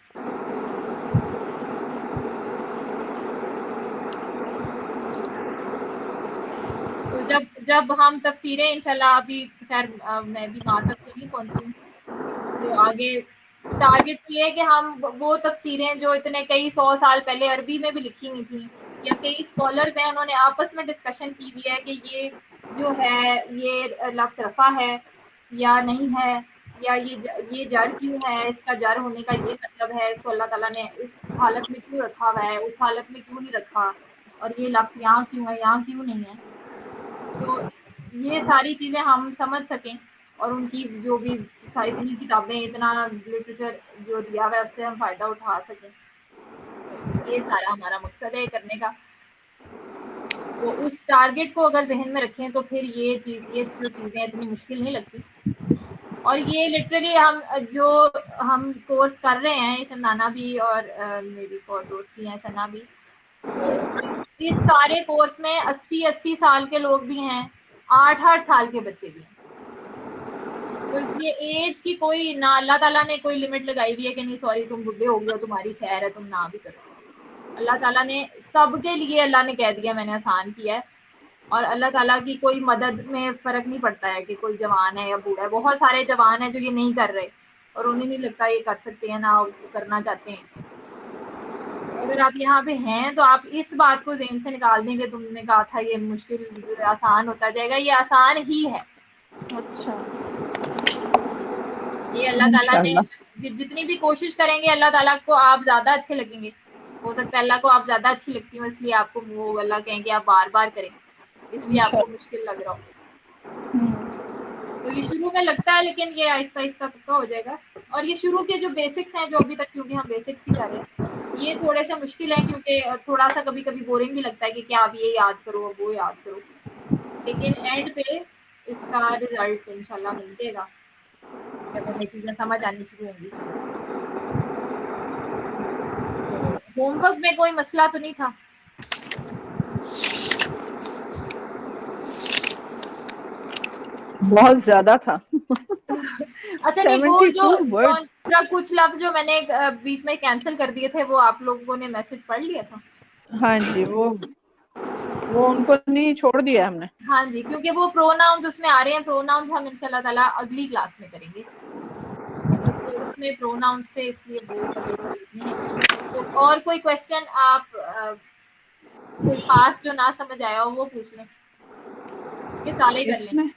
تو جب ہم تفسیریں انشاءاللہ ابھی خیر میں بھی وہاں تک تو نہیں پہنچی ہوں, تو آگے ٹارگیٹ یہ ہے کہ ہم وہ تفسیریں جو اتنے کئی 100 سال پہلے عربی میں بھی لکھی ہوئی تھیں یا کئی اسکالرز ہیں انہوں نے آپس میں ڈسکشن کی ہوئی ہے کہ یہ جو ہے یہ لفظ رفع ہے یا نہیں ہے, یا یہ جر کیوں ہے, اس کا جر ہونے کا یہ مطلب ہے, اس کو اللہ تعالیٰ نے اس حالت میں کیوں رکھا ہوا ہے, اس حالت میں کیوں نہیں رکھا, اور یہ لفظ یہاں کیوں ہے یہاں کیوں نہیں ہے. تو یہ ساری چیزیں ہم سمجھ سکیں اور ان کی جو بھی اتنی کتابیں اتنا لٹریچر جو دیا ہوا ہے اس سے ہم فائدہ اٹھا سکیں. یہ سارا ہمارا مقصد ہے کرنے کا. تو اس ٹارگیٹ کو اگر ذہن میں رکھیں تو پھر یہ جو چیزیں اتنی مشکل نہیں لگتی. اور یہ لٹرلی ہم کورس کر رہے ہیں, شندانہ بھی اور میری ایک اور دوست بھی ہیں ثنا بھی, اس سارے کورس میں 80 سال کے لوگ بھی ہیں, 8 سال کے بچے بھی ہیں. تو اس لیے ایج کی کوئی نہ اللہ تعالیٰ نے کوئی لمٹ لگائی ہوئی ہے کہ نہیں سوری تم بڈھے ہو گئے ہو, تمہاری خیر ہے تم نہ بھی کرو. اللہ تعالیٰ نے سب کے لیے اللہ نے کہہ دیا میں نے آسان کیا ہے. اور اللہ تعالیٰ کی کوئی مدد میں فرق نہیں پڑتا ہے کہ کوئی جوان ہے یا بوڑھا ہے. بہت سارے جوان ہیں جو یہ نہیں کر رہے اور انہیں نہیں لگتا یہ کر سکتے ہیں نہ کرنا چاہتے ہیں. اگر آپ یہاں پہ ہیں تو آپ اس بات کو ذہن سے نکال دیں کہ تم نے کہا تھا یہ مشکل آسان ہوتا جائے گا, یہ آسان ہی ہے. اچھا, یہ اللہ تعالیٰ نے جتنی بھی کوشش کریں گے اللہ تعالیٰ کو آپ زیادہ اچھے لگیں گے. ہو سکتا ہے اللہ کو آپ زیادہ اچھی لگتی ہوں اس لیے آپ کو وہ اللہ کہیں گے آپ بار بار کریں, اس لیے آپ کو مشکل لگ رہا ہو. تو یہ شروع میں لگتا ہے لیکن یہ آہستہ آہستہ پکا ہو جائے گا. اور یہ شروع کے جو بیسکس ہیں جو ابھی تک کیونکہ ہم بیسکس ہی کر رہے ہیں یہ تھوڑے سے مشکل ہیں کیونکہ تھوڑا سا کبھی کبھی بورنگ بھی لگتا ہے کہ کیا اب یہ یاد کرو اب وہ یاد کرو, لیکن اینڈ پہ اس کا رزلٹ انشاءاللہ مل جائے گا جب ہمیں چیزیں سمجھ آنی شروع ہوں گی. ہوم ورک میں کوئی مسئلہ تو نہیں تھا؟ بہت زیادہ تھا. اچھا نہیں, وہ جو کچھ لفظ جو میں نے بیچ میں کینسل کر دیے تھے وہ آپ لوگوں نے میسج پڑھ لیا تھا؟ ہاں جی, وہ ان کو نہیں چھوڑ دیا ہم نے. ہاں جی, کیونکہ وہ پروناؤنز اس میں آ رہے ہیں. پروناؤنز ہم انشاءاللہ تعالیٰ اگلی کلاس میں کریں گے. اس میں پروناؤنز تھے اس لیے وہ کرنے کی ضرورت نہیں ہے. تو اور کوئی کویسچن آپ کوئی خاص جو نہ سمجھ آیا ہو وہ پوچھ لیں کہ سارے کر لیں.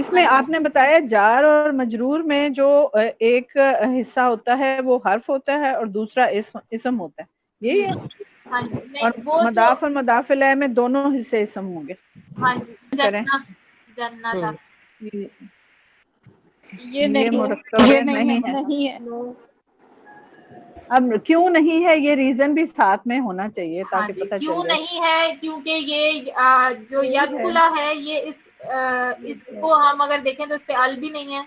اس میں آپ نے بتایا جار اور مجرور میں جو ایک حصہ ہوتا ہے وہ حرف ہوتا ہے اور دوسرا اسم ہوتا ہے، یہی ہے؟ ہاں جی اور نہیں وہ جو مضاف اور مضاف الیہ میں دونوں حصے اسم ہوں گے. ہاں جی کریں جنت یہ نہیں مرکب یہ نہیں ہے. نہیں ہے. اب کیوں نہیں ہے یہ ریزن بھی ساتھ میں ہونا چاہیے ہاں تاکہ جی پتہ کیوں چل جائے. نہیں ہے کیونکہ یہ جو یہ ید ہے. کھلا ہے یہ اس کو ہم اگر دیکھیں تو اس پہ ال بھی نہیں ہے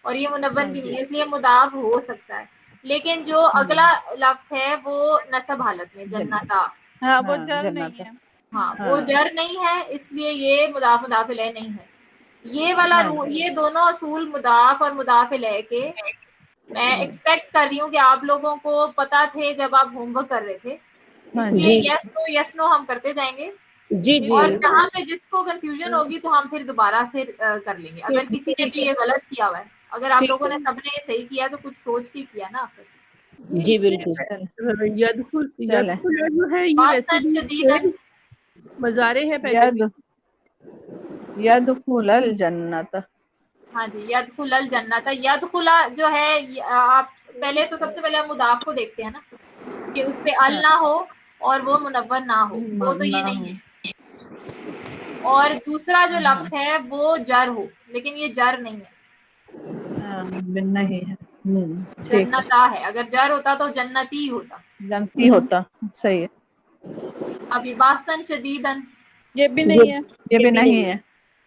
اور یہ منون ہاں بھی جی. نہیں ہے، اس لیے مضاف ہو سکتا ہے. لیکن جو اگلا لفظ ہے وہ نصب حالت میں جنتا، ہاں وہ ہاں جر جنت. نہیں ہے. ہاں وہ جر نہیں ہے، اس لیے یہ مضاف مضاف الیہ نہیں ہے. یہ والا ہاں جی. یہ دونوں اصول مضاف اور مضاف الیہ کے میں ایکسپیکٹ کر رہی ہوں کہ آپ لوگوں کو پتا تھے جب آپ ہوم ورک کر رہے تھے، ہاں اس جی. لیے یس نو ہم کرتے جائیں گے جی جی اور جہاں پہ جس کو کنفیوژن ہوگی تو ہم پھر دوبارہ سے کر لیں گے. اگر کسی نے بھی یہ غلط کیا ہوا ہے، اگر آپ لوگوں نے سب نے یہ صحیح کیا تو کچھ سوچ کے کیا نا. پھر جی بالکل. یدخل بات جو ہے یہ ویسے بھی شدیداً مضارع ہے پہلے بھی. یدخل الجنت. ہاں جی یدخل الجنت. یدخل جو ہے آپ پہلے تو سب سے پہلے ہم مضاف کو دیکھتے ہیں نا کہ اس پہ ال نہ ہو اور وہ منون نہ ہو، وہ تو یہ نہیں ہے. اور دوسرا جو لفظ ہے وہ جر ہو، لیکن یہ جر نہیں ہے، نہیں ہے. ٹھیک ہے. جنتا ہے. اگر جر ہوتا تو جنتی ہوتا. جنتی ہوتا. صحیح ہے. ابھی باسن شدیدن یہ بھی نہیں ہے. یہ بھی نہیں ہے.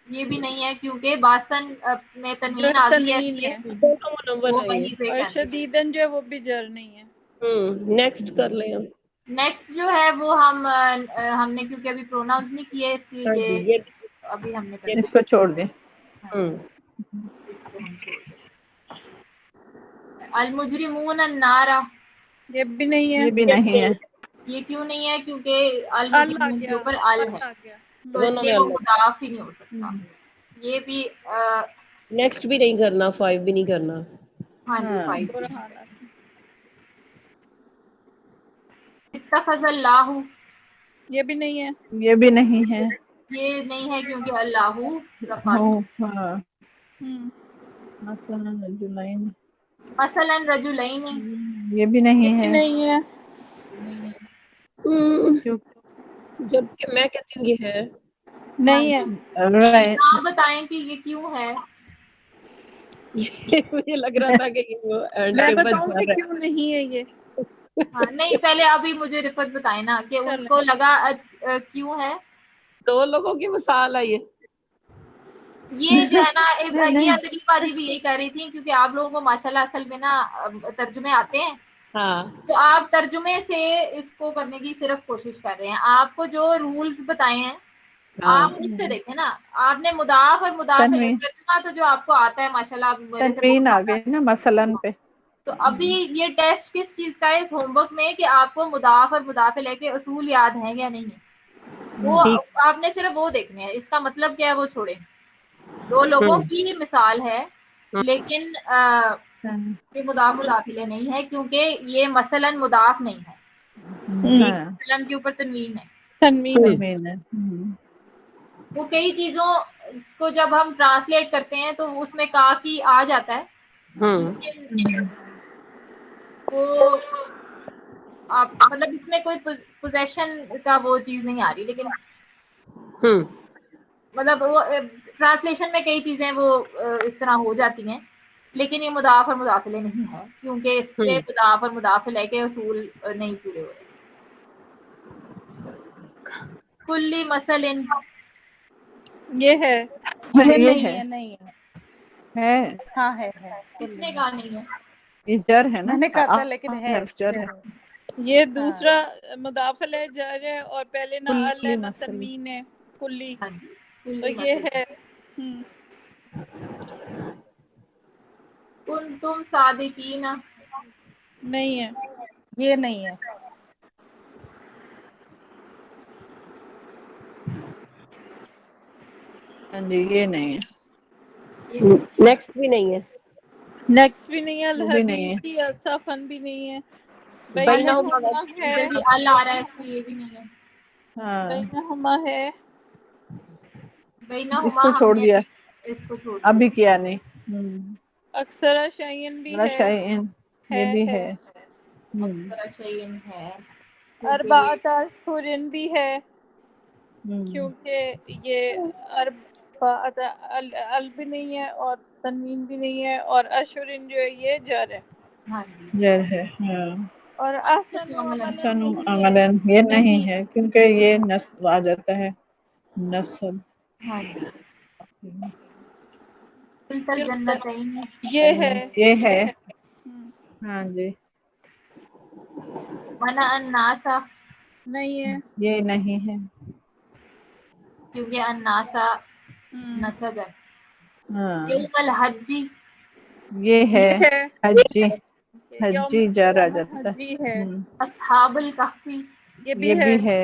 یہ بھی نہیں ہے کیونکہ باسن میں تنوین جو آ گئی ہے، تنوین اس لیے ہے منون وہ ہے یہ. وہیں پہ اور cancel. شدیدن جو ہے وہ بھی جر نہیں ہے. نیکسٹ کر لیں ہم. نیکسٹ جو ہے وہ ہم نے کیونکہ ابھی پروناؤنس نہیں کیے اس لیے یہ ابھی ہم نے کر اس کو چھوڑ دیں. اس کو ہم چھوڑ دیں. المجرمون النار. یہ بھی نہیں ہے. یہ بھی نہیں ہے. یہ کیوں نہیں ہے؟ کیونکہ ال آ المجرمون کے گیا، اوپر ال ہے آ گیا. تو اس لیے وہ مضاف ہی نہیں ہو سکتا. یہ بھی نیکسٹ بھی نہیں کرنا، 5 بھی نہیں کرنا. ہاں جی 5 برا حالات. اتخذ اللہ. یہ بھی نہیں ہے. یہ بھی نہیں ہے. یہ نہیں ہے کیونکہ اللہ رفع ہے. ہاں. ہم، مثلا رجلین. مثلا رجلین. یہ بھی یہ نہیں بھی ہے. نہیں ہے. جبکہ میں کہتی ہوں یہ ہے. ہاں نہیں ہے. جی آپ بتائیں کہ یہ کیوں ہے. مجھے لگ رہا تھا کہ یہ وہ اینڈ میں کے بعد بتاؤں جا کہ رہا کیوں نہیں ہے یہ. ہاں نہیں پہلے ابھی مجھے رفت بتائیں نا کہ ان چلیں. کو لگا کیوں ہے. ہے. 2 لوگوں کی مثال ہے یہ. یہ جو ہے نا نہیں یہ نہیں. اندلی بازی بھی یہی کر رہی تھی کیونکہ آپ لوگوں کو ماشاءاللہ اصل میں نا ترجمے آتے ہیں ہاں تو آپ ترجمے سے اس کو کرنے کی صرف کوشش کر رہے ہیں. آپ کو جو رولز بتائے ہیں ہاں آپ اس سے دیکھیں نا. آپ نے مضاف اور مضاف تنوین ترجمہ تو جو آپ کو آتا ہے ماشاءاللہ میرے سے تنوین بہت آ زیادہ. گئی نا مثلاً پہ. تو ابھی یہ ٹیسٹ کس چیز کا ہے اس ہوم ورک میں کہ آپ کو مضاف اور مضاف الیہ کے اصول یاد ہیں یا نہیں ہیں. وہ آپ نے صرف وہ دیکھنے ہیں. اس کا مطلب کیا ہے وہ چھوڑیں. 2 لوگوں کی مثال ہے لیکن یہ مضاف مضاف الیہ نہیں ہے کیونکہ یہ مثلا مضاف نہیں ہے. مثلا کے اوپر تنوین ہے. تنوین ہے. تنوین ہے. وہ کئی چیزوں کو جب ہم ٹرانسلیٹ کرتے ہیں تو اس میں کا کی آ جاتا ہے لیکن وہ آپ مطلب اس میں کوئی پوزیشن کا وہ چیز نہیں آ رہی لیکن مطلب وہ ٹرانسلیشن میں کئی چیزیں وہ اس طرح ہو جاتی ہیں لیکن یہ مضاف اور مضاف الیہ نہیں ہے کیونکہ اس پہ مضاف اور مضاف الیہ کے اصول نہیں پورے ہو رہے. کلی مثل یہ ہے. یہ نہیں ہے. ہے. نہیں ہے. ہے. ہاں ہے. کس نے کہا نہیں ہے؟ یہ جر ہے نا. میں نے کہا تھا لیکن ہے. حرف جر ہے. یہ دوسرا مضاف الیہ جر ہے اور پہلے نہ ال ہے کلی نہ مثل. تنوین ہے. کلی. ہاں جی تو کلی یہ مثل. ہے. کنتم صادقین. نہیں ہے. یہ نہیں ہے. ہاں جی یہ نہیں ہے. یہ بھی نیکسٹ بھی نہیں ہے. نیکسٹ بھی نہیں ہے. وہ بھی نہیں ہے. الحدیث اصفن بھی نہیں ہے. بینہما بینہما ہے. ادھر بھی ال آ رہا ہے اس میں یہ بھی نہیں ہے. ہاں بینہما ہے. اس بینہما کو ہم چھوڑ نے دیا. بھی اس کو چھوڑ ابھی دیا. کیا نہیں. اکثر شعین بھی ہے. شعین یہ بھی ہے. اکثر شیئن ہے. اربعۃ اشہر بھی ہے ہم. کیونکہ یہ اربعۃ ال بھی نہیں ہے اور تنوین بھی نہیں ہے، اور اشہر جو ہے یہ جر ہے. ہاں جی. جر ہے. ہاں. اور احسن عملاً چنو نہیں ہے. عملاً یہ نہیں ہے کیونکہ یہ نصب آ جاتا ہے. نصب. ہاں جی. تلکل جنتین یہ ہے. یہ ہے. ہاں جی. منع الناسا نہیں ہے. یہ نہیں ہے. کیونکہ الناسا نصب ہے. ہاں یوم الحجی یہ ہے. حجی. یوم حجی جر آ جاتا ہے. حجی ہے. اصحاب الکہفی یہ بھی ہے.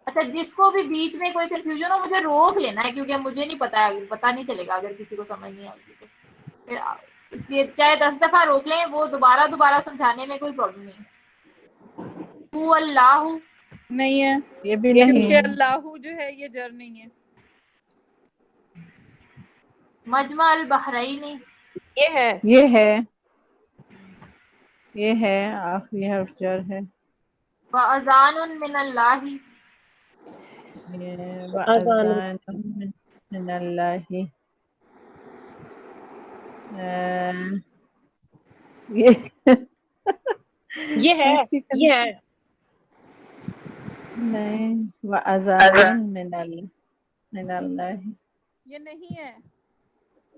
اچھا جس کو بھی بیچ میں کوئی کنفیوژن ہو مجھے روک لینا ہے کیونکہ مجھے نہیں پتا نہیں چلے گا اگر کسی کو سمجھ نہیں آئے گی تو پھر اس لیے چاہے 10 دفعہ روک لیں وہ دوبارہ سمجھانے میں کوئی پرابلم نہیں ہے. هو اللہ نہیں ہے. یہ بھی نہیں کیونکہ ہے. اللہ جو ہے یہ جر نہیں ہے. مجمع البحرین یہ ہے. یہ ہے. یہ ہے. آخری حرف جر ہے. وَأَذَانٌ مِّنَ اللَّهِ وَأَذَانٌ مِّنَ اللَّهِ. یہ ہے. یہ ہے. نہیں. وَأَذَانٌ مِّنَ اللَّهِ. یہ نہیں ہے.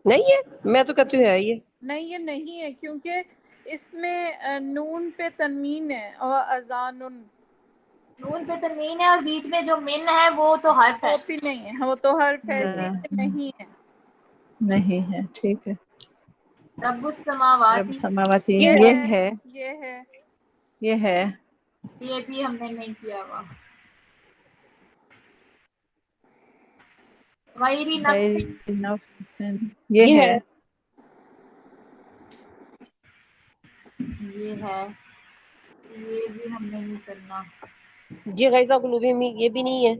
نہیں ہے. میں تو کہتی ہوں ہے یہ. نہیں یہ نہیں ہے کیونکہ اس میں نون پہ تنوین ہے اور اذان نون پہ تنوین ہے اور بیچ میں جو من ہے وہ تو حرف ہے. وہ بھی نہیں ہے. وہ تو حرف ہے اس لیے یہ نہیں ہے. نہیں ہے. ٹھیک ہے. رب السماوات رب سماواتی یہ یہ ہے. یہ ہے. یہ ہے. یہ بھی ہم نے نہیں کیا ہوا. غیر نفس غیر نفس یہ ہے. یہ ہے. یہ بھی ہم نے نہیں کرنا. یہ غیظہ قلوبہم یہ بھی نہیں ہے.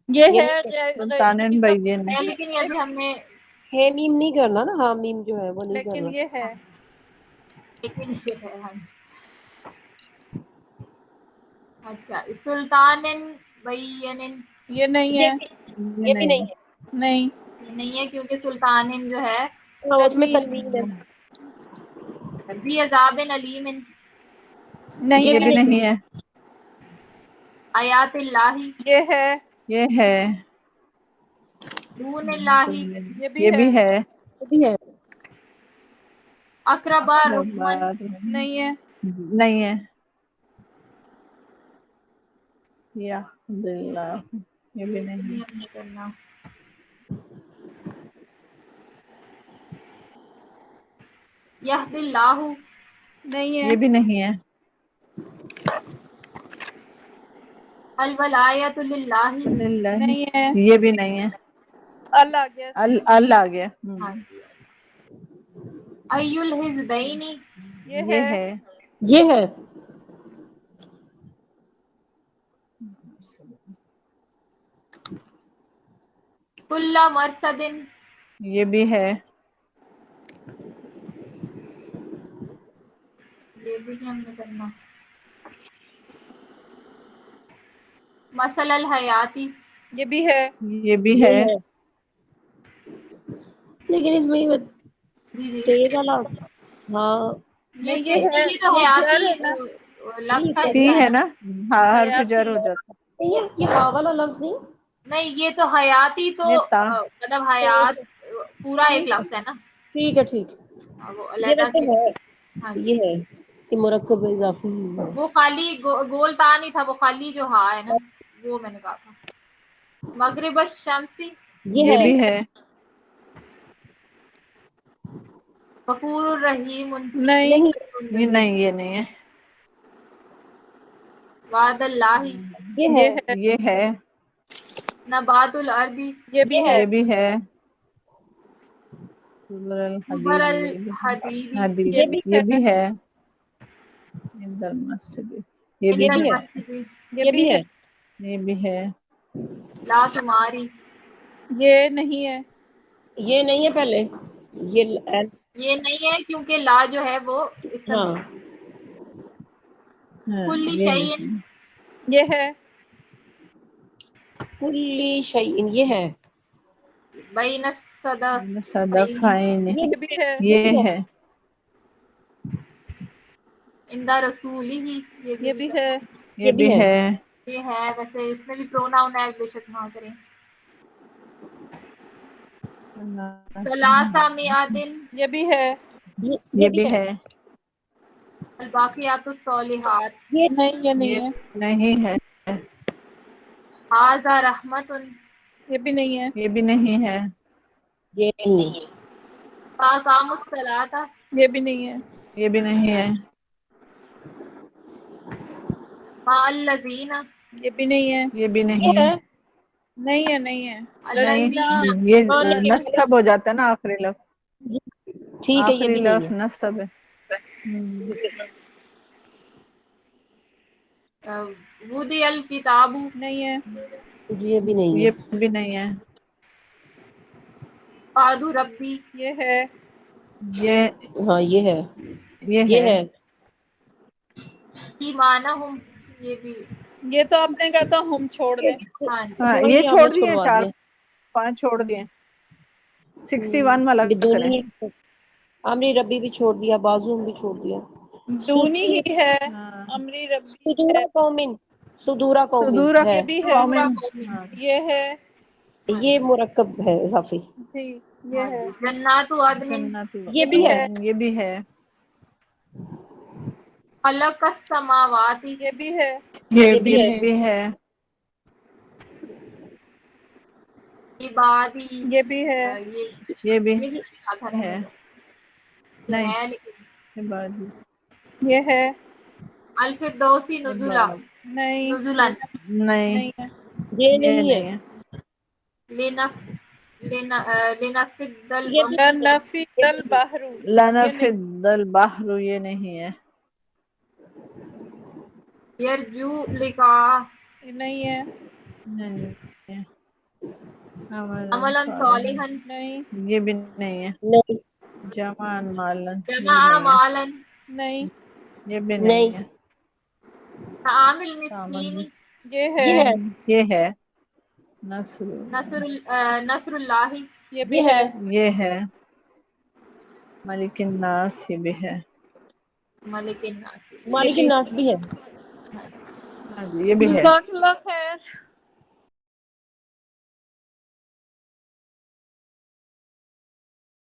یہ یہ نہیں ہے سلطان بین لیکن یہ ابھی ہم نے ہے. میم نہیں کرنا نا. ہاں میم جو ہے وہ نہیں لیکن کرنا. یہ ہے. لیکن یہ ہے. ہاں اچھا سلطان بین یہ نہیں یہ ہے. بھی نہیں ہے. نہیں یہ نہیں ہے کیونکہ سلطان جو ہے ہاں اس میں تنوین تنوین ہے. ذی عذاب علیم نہیں یہ ہے. بھی نہیں ہے. آیات اللہ یہ ہے. یہ ہے. دون اللہ یہ بھی ہے. یہ بھی ہے. اقربا رحمن نہیں ہے. نہیں ہے. یا اللہ یہ بھی نہیں. ہم نے کرنا. یہد اللہ نہیں ہے. یہ بھی نہیں ہے. الولایت للہ للہ نہیں ہے. یہ بھی نہیں ہے. اللہ آ گیا اس میں. ال آ گیا. ہاں جی. ای الحزبین یہ ہے. یہ ہے. کل مرصد یہ بھی ہے. یہ بھی ہم نے کرنا. مثل الحیاتی یہ بھی ہے. یہ بھی ہے. لیکن اس میں جی جی چاہیے تھا نا. ہاں یہ نہیں یہ ہے. یہ تو یہ حیاتی جر ہے نا. لفظ کا تی حصہ ہے ہے نا. نا. ہاں حرف حیاتی جر ہو جاتا نہیں ہے. یہ ہا والا لفظ نہیں. نہیں یہ تو حیاتی تو یہ تا. مطلب حیات پورا ایک لفظ ہے نا. ٹھیک ہے. ٹھیک. وہ یہ علیحدہ ویسے سے. ہے. ہاں جی. یہ ہے. یہ مرکب اضافی ہے. وہ خالی گول تا نہیں تھا. وہ خالی جو ہا ہے نا وہ میں نے کہا تھا. مغرب الشمسی یہ بھی ہے. غفور الرحیم نہیں یہ نہیں. یہ نہیں ہے. وعد اللہ یہ ہے. یہ ہے. نبات الارض یہ بھی ہے. یہ بھی ہے. زبر زبر الحدید حدید یہ بھی یہ ہے. بھی ہے. عند المسجد یہ بھی عند بھی ہے. ہے. المسجد یہ بھی ہے. یہ بھی ہے. لا تمہاری یہ نہیں ہے. یہ نہیں ہے پہلے، یہ یہ نہیں ہے کیونکہ لا جو ہے وہ اسم ہاں ہے. ہاں، کلی یہ شیء نہیں یہ ہے. کلی شیء یہ ہے. بین الصدفین ہے، صدفین یہ بھی ہے. یہ ہے. عند رسولہ یہ بھی ہے. یہ بھی ہے. یہ ہے. ویسے اس میں بھی پروناؤن ہے، بے شک نہ کریں. ثلاثہ میعاتن یہ بھی ہے. یہ بھی ہے. الباقیات الصالحات نہیں یہ نہیں یہ ہے. نہیں ہے. ھذا رحمت یہ بھی نہیں ہے. یہ بھی نہیں ہے. یہ نہیں. فاقاموا الصلاۃ یہ بھی نہیں ہے. یہ بھی نہیں ہے. مع الذین یہ بھی نہیں ہے. یہ بھی یہ نہیں ہے. نہیں ہے. نہیں ہے. الذین نہیں، یہ نصب ہو جاتا ہے نا آخری لفظ. ٹھیک ہے، یہ آخری بھی نہیں لفظ ہے. نصب ہے. وضع الکتاب نہیں ہے. یہ بھی نہیں ہے. یہ بھی نہیں ہے. قالوا ربی یہ ہے. یہ ہاں یہ ہے. یہ یہ ہے. ہے. ایمانہم یہ بھی یہ تو آپ نے کہا تھا ہم چھوڑ دیں. ہاں جی. ہاں، ہاں یہ یہ آپ چھوڑ نے دیے چھوڑوا 4 دیا. 5 چھوڑ دیے. 61 والا کریں. بدونی امری ربی بھی چھوڑ دیا، بازو بھی چھوڑ دیا. دونی ہی ہے. ہاں، امری ربی صدورا ہے. قومن، صدورا قومن صدور ہے. یہ بھی ہے. قوم. سورہ قوم ہاں، یہ ہے. یہ مرکب ہے اضافی. جی ہاں یہ ہے. جی. جنات عدن جنت یہ بھی ہے. یہ بھی ہے. خلق السماوات یہ بھی ہے. یہ بھی ہے. بھی ہے. عبادی یہ بھی ہے. یہ بھی یہ لکھا تھا ہے. رہنے دو. یہ نہیں، ہے لیکن عبادی یہ ہے. الفردوسی نزلا عباد نہیں. نزلن نہیں، نہیں ہے. یہ یہ نہیں ہے. نہیں ہے. لنفد یہ بھی البحر لنفد البحر یہ نہیں. لنفد البحر یہ نہیں ہے. یرجو لقاء یہ نہیں ہے. نہیں ہے. عملا صالحا نہیں. یہ بھی نہیں ہے. نہیں. جمان مالن یہ بھی جمع نہیں ہے. مالا نہیں. یہ بھی نہیں. نہیں ہے. طعام سامان المسکین یہ ہے. یہ ہے. یہ ہے. نصر نصر اللہ یہ بھی یہ ہے. ہے. یہ ہے. ملک الناس یہ بھی ہے. ملک الناس یہ مالک بھی. الناس بھی ہے. ہاں جی، یہ بھی ہے. جزاک اللہ خیر.